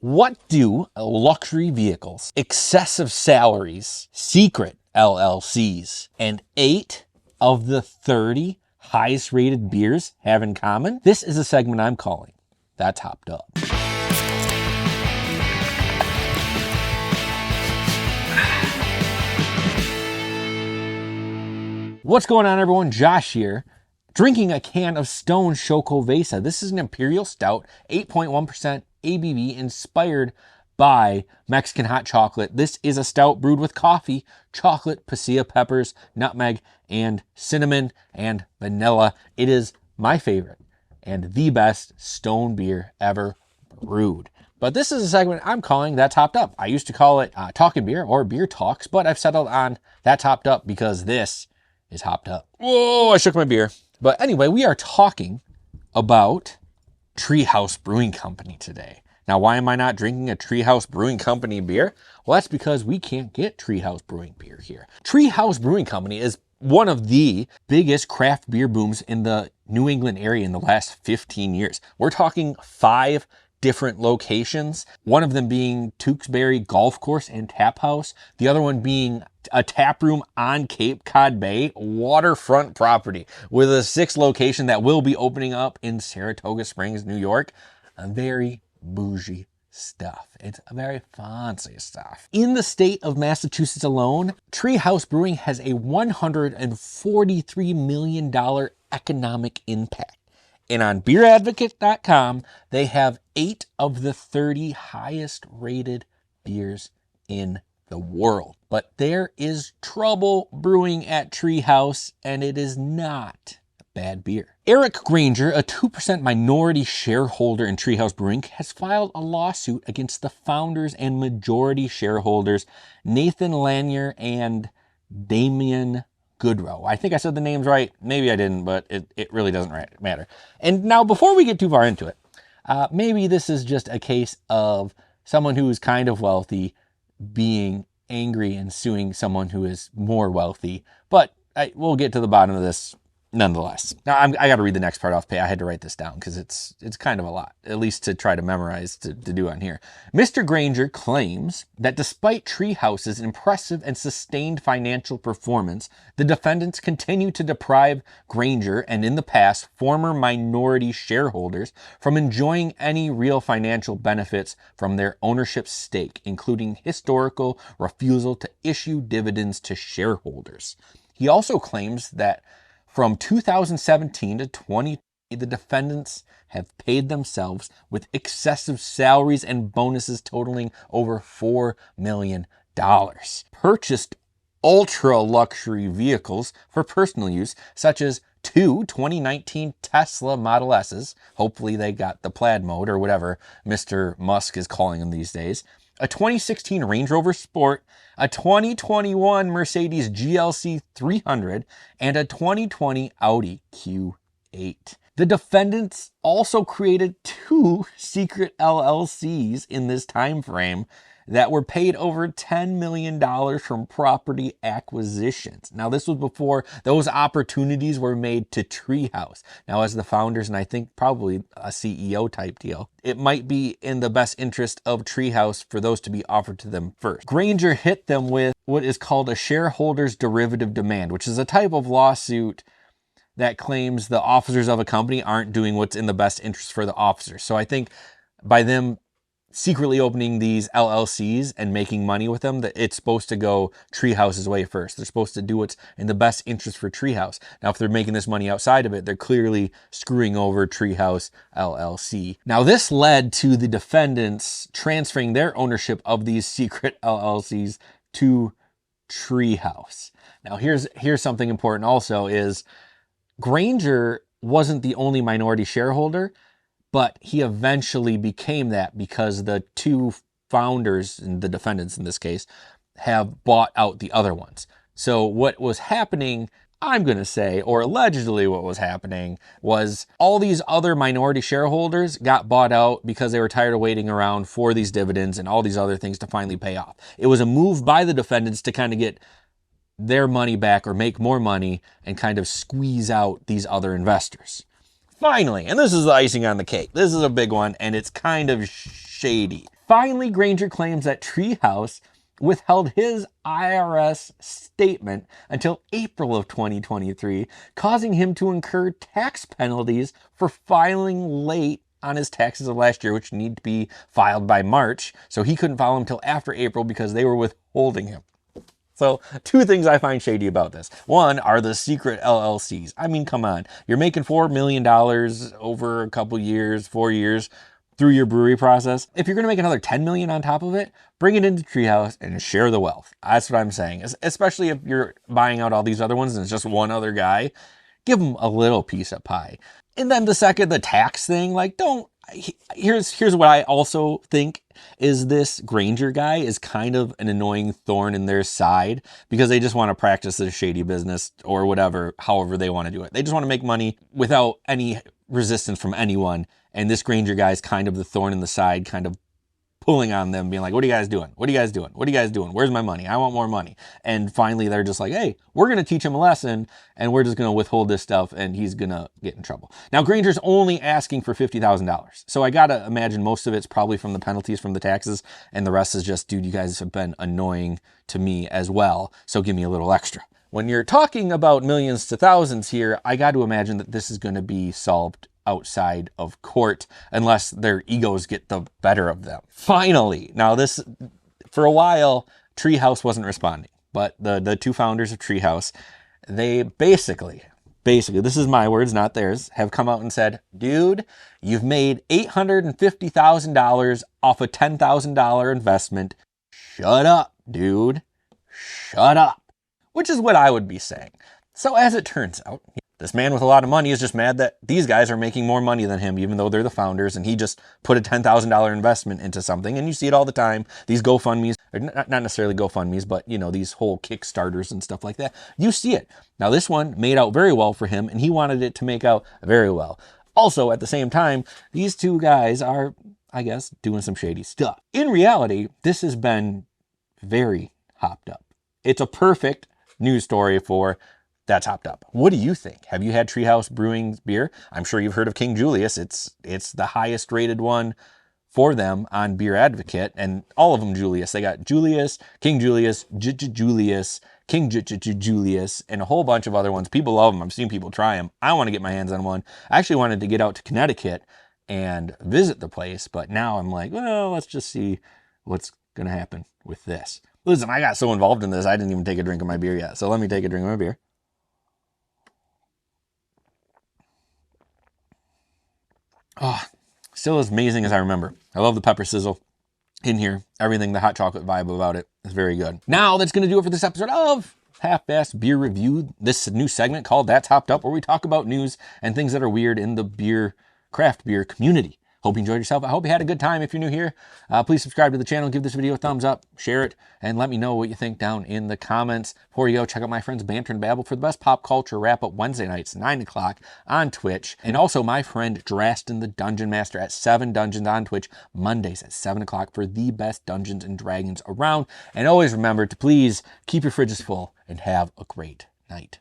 What do luxury vehicles, excessive salaries, secret LLCs, and 8 of the 30 highest rated beers have in common? This is a segment I'm calling That's Hopped Up. What's going on, everyone? Josh here, drinking a can of Stone Chocovesa. This is an Imperial Stout, 8.1% ABV, inspired by Mexican hot chocolate. This is a stout brewed with coffee, chocolate, pasilla peppers, nutmeg, and cinnamon and vanilla. It is my favorite and the best Stone beer ever brewed. But this is a segment I'm calling That's Hopped Up. I used to call it Talking Beer or Beer Talks, but I've settled on That's Hopped Up because this is hopped up. Whoa, I shook my beer. But anyway, we are talking about Treehouse Brewing Company today. Now, why am I not drinking a Treehouse Brewing Company beer? Well, that's because we can't get Treehouse Brewing beer here. Treehouse Brewing Company is one of the biggest craft beer booms in the New England area in the last 15 years. We're talking 5 different locations, one of them being Tewksbury Golf Course and Tap House, the other one being a tap room on Cape Cod Bay, waterfront property, with a 6th location that will be opening up in Saratoga Springs, New York. A very bougie stuff. It's very fancy stuff. In the state of Massachusetts alone, Treehouse Brewing has a $143 million economic impact. And on beeradvocate.com, they have 8 of the 30 highest rated beers in the world. But there is trouble brewing at Treehouse, and it is not bad beer. Eric Granger, a 2% minority shareholder in Treehouse Brewing, has filed a lawsuit against the founders and majority shareholders, Nathan Lanier and Damian Goodrow. I think I said the names right. Maybe I didn't, but it really doesn't matter. And now, before we get too far into it, maybe this is just a case of someone who is kind of wealthy being angry and suing someone who is more wealthy. But we'll get to the bottom of this nonetheless. Now, I got to read the next part off. I had to write this down because it's kind of a lot, at least to try to memorize to do on here. Mr. Granger claims that despite Treehouse's impressive and sustained financial performance, the defendants continue to deprive Granger and, in the past, former minority shareholders from enjoying any real financial benefits from their ownership stake, including historical refusal to issue dividends to shareholders. He also claims that from 2017 to 2020, the defendants have paid themselves with excessive salaries and bonuses totaling over $4 million, purchased ultra-luxury vehicles for personal use, such as 2 2019 Tesla Model S's, hopefully they got the plaid mode or whatever Mr. Musk is calling them these days, a 2016 Range Rover Sport, a 2021 Mercedes GLC 300, and a 2020 Audi Q8. The defendants also created 2 secret LLCs in this time frame that were paid over $10 million from property acquisitions. Now, this was before those opportunities were made to Treehouse. Now, as the founders, and I think probably a CEO type deal, it might be in the best interest of Treehouse for those to be offered to them first. Granger hit them with what is called a shareholders derivative demand, which is a type of lawsuit that claims the officers of a company aren't doing what's in the best interest for the officers. So I think by them secretly opening these LLCs and making money with them, that it's supposed to go Treehouse's way first. They're supposed to do what's in the best interest for Treehouse. Now, if they're making this money outside of it, they're clearly screwing over Treehouse LLC. Now, this led to the defendants transferring their ownership of these secret LLCs to Treehouse. Now, here's something important also is Granger wasn't the only minority shareholder, but he eventually became that because the 2 founders, and the defendants in this case, have bought out the other ones. So what was happening, I'm going to say, or allegedly what was happening, was all these other minority shareholders got bought out because they were tired of waiting around for these dividends and all these other things to finally pay off. It was a move by the defendants to kind of get their money back or make more money and kind of squeeze out these other investors. Finally, and this is the icing on the cake, this is a big one and it's kind of shady. Finally, Granger claims that Treehouse withheld his IRS statement until April of 2023, causing him to incur tax penalties for filing late on his taxes of last year, which need to be filed by March. So he couldn't file them until after April because they were withholding him. So two things I find shady about this. One are the secret LLCs. I mean, come on. You're making $4 million over a couple years, 4 years through your brewery process. If you're going to make another 10 million on top of it, bring it into Treehouse and share the wealth. That's what I'm saying. Especially if you're buying out all these other ones and it's just one other guy, give them a little piece of pie. And then the second, the tax thing, like here's what I also think is this Granger guy is kind of an annoying thorn in their side because they just want to practice this shady business or whatever, however they want to do it. They just want to make money without any resistance from anyone. And this Granger guy is kind of the thorn in the side, kind of pulling on them, being like, what are you guys doing? What are you guys doing? What are you guys doing? Where's my money? I want more money. And finally, they're just like, hey, we're going to teach him a lesson and we're just going to withhold this stuff and he's going to get in trouble. Now, Granger's only asking for $50,000. So I got to imagine most of it's probably from the penalties from the taxes and the rest is just, dude, you guys have been annoying to me as well. So give me a little extra. When you're talking about millions to thousands here, I got to imagine that this is going to be solved outside of court unless their egos get the better of them. Finally, now this, for a while, Treehouse wasn't responding, but the two founders of Treehouse, they basically, this is my words, not theirs, have come out and said, dude, you've made $850,000 off a $10,000 investment. Shut up, dude. Shut up. Which is what I would be saying. So as it turns out, this man with a lot of money is just mad that these guys are making more money than him, even though they're the founders, and he just put a $10,000 investment into something. And you see it all the time. These GoFundMes, or not necessarily GoFundMes, but you know, these whole Kickstarters and stuff like that. You see it. Now this one made out very well for him, and he wanted it to make out very well. Also, at the same time, these two guys are, I guess, doing some shady stuff. In reality, this has been very hopped up. It's a perfect news story for That's Hopped Up. What do you think? Have you had Treehouse Brewing's beer? I'm sure you've heard of King Julius. It's the highest rated one for them on Beer Advocate, and all of them Julius. They got Julius, King Julius, Julius, King Julius, and a whole bunch of other ones. People love them. I've seen people try them. I want to get my hands on one. I actually wanted to get out to Connecticut and visit the place, but now I'm like, well, let's just see what's going to happen with this. Listen, I got so involved in this, I didn't even take a drink of my beer yet. So let me take a drink of my beer. Oh, still as amazing as I remember. I love the pepper sizzle in here. Everything, the hot chocolate vibe about it is very good. Now that's going to do it for this episode of Half-Assed Beer Review. This new segment called That's Hopped Up, where we talk about news and things that are weird in the craft beer community. Hope you enjoyed yourself. I hope you had a good time. If you're new here, please subscribe to the channel, give this video a thumbs up, share it, and let me know what you think down in the comments. Before you go, check out my friends Banter and Babble for the best pop culture wrap-up Wednesday nights, 9 o'clock on Twitch. And also my friend Drastin the Dungeon Master at 7 Dungeons on Twitch, Mondays at 7 o'clock for the best Dungeons and Dragons around. And always remember to please keep your fridges full and have a great night.